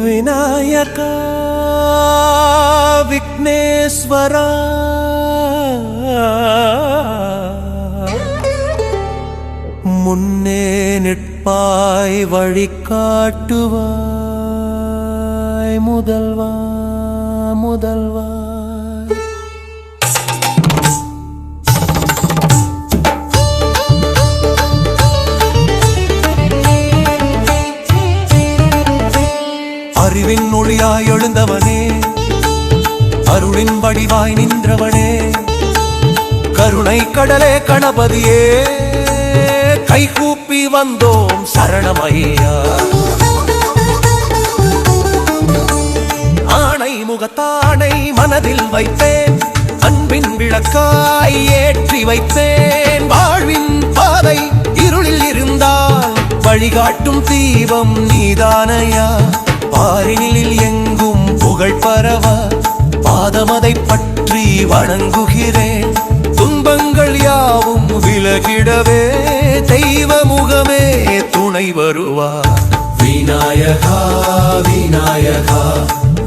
ವಿನಾಯಕ ವಿಘ್ನೇಶ್ವರ முன்னே நிற்பாய் வழிகாட்டுவாய் முதல்வா முதல்வா. அறிவின் ஒளியாய் எழுந்தவனே, அருளின் வடிவாய் நின்றவனே, கருணை கடலே கணபதியே, கைகூப்பி வந்தோம் சரணமையா. ஆணை முகத்தானை மனதில் வைத்தேன், அன்பின் விளக்காய் ஏற்றி வைத்தேன். வாழ்வின் பாதை இருளில் இருந்தால் வழிகாட்டும் தீபம் நீதானையா. பாரினில் எங்கும் புகழ் பரவ பாதமதை பற்றி வணங்குகிறேன். துன்பங்கள் யாவும் விலகிடவே தெய்வ முகமே துணை வருவார். விநாயகா விநாயகா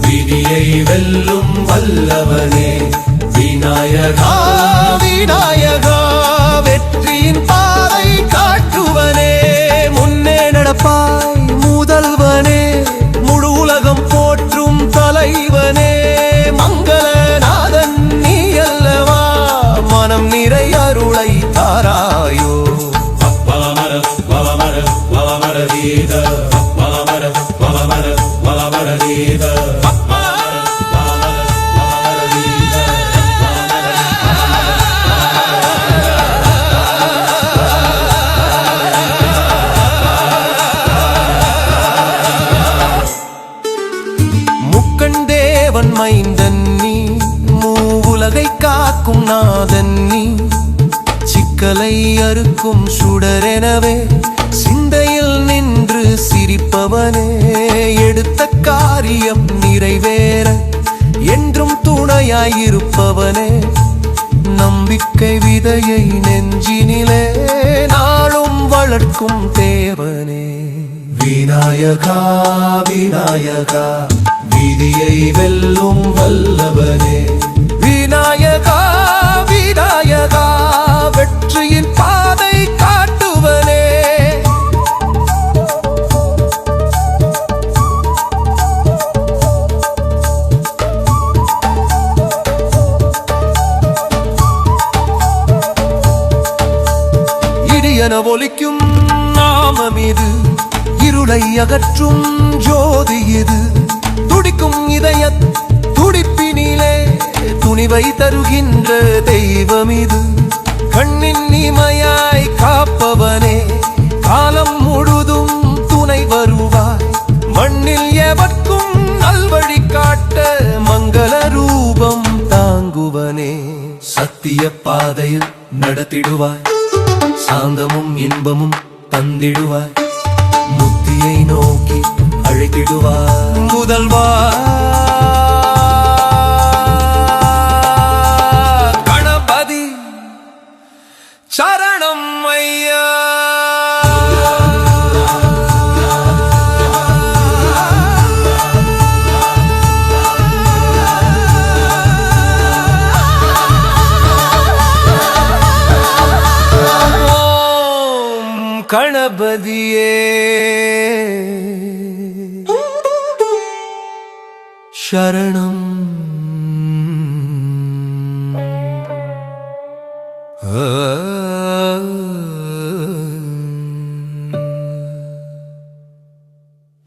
விதியை வெல்லும் வல்லவனே, விநாயகா விநாயகா வெற்றியின் பாதை காட்டுவனே. முன்னே நடப்பாய் முதல்வனே, முழு உலகம் போற்றும் தலைவனே. மங்களநாதன் நீ அல்லவா, மனம் நிறை அருளை தாராயோ. பவமர பவமர பவமர தீத பவமர பவமர பவமர தீத முக்கண்டேவன் மைந்தன் நீ, மூவுலகை காக்கும் நாதன் நீ. சிக்கலை அறுக்கும் சுடரெனவே சிந்தையில் நின்று சிரிப்பவனே. எடுத்த காரியம் நிறைவேற என்றும் துணையாயிருப்பவனே. நம்பிக்கை விதையை நெஞ்சினிலே நாளும் வளர்க்கும் தேவனே. விநாயகா விநாயகா விதியை வெல்லும் வல்லவனே. விநாயகா விநாயகா வெற்றியின் பாதை காட்டுவனே. இடியன ஒலிக்கும் நாமம் இது, இருளை அகற்றும் ஜோதி இது. துடிக்கும் இதய துடிப்பினிலே துணிவை தருகின்ற தெய்வம் இது. கண்ணின் இமையாய் காப்பவனே, காலம் முழுதும் துணை வருவாய். மண்ணில் எவர்க்கும் நல்வழி காட்ட மங்கள ரூபம் தாங்குவனே. சத்திய பாதையில் நடத்திடுவாய், சாந்தமும் இன்பமும் தந்திடுவாய். முத்தியை நோக்கி அழைத்திடுவாய் முதல்வா. கணபதி சரணம் ஐயா. ஓம் கணபதியே சரணம்.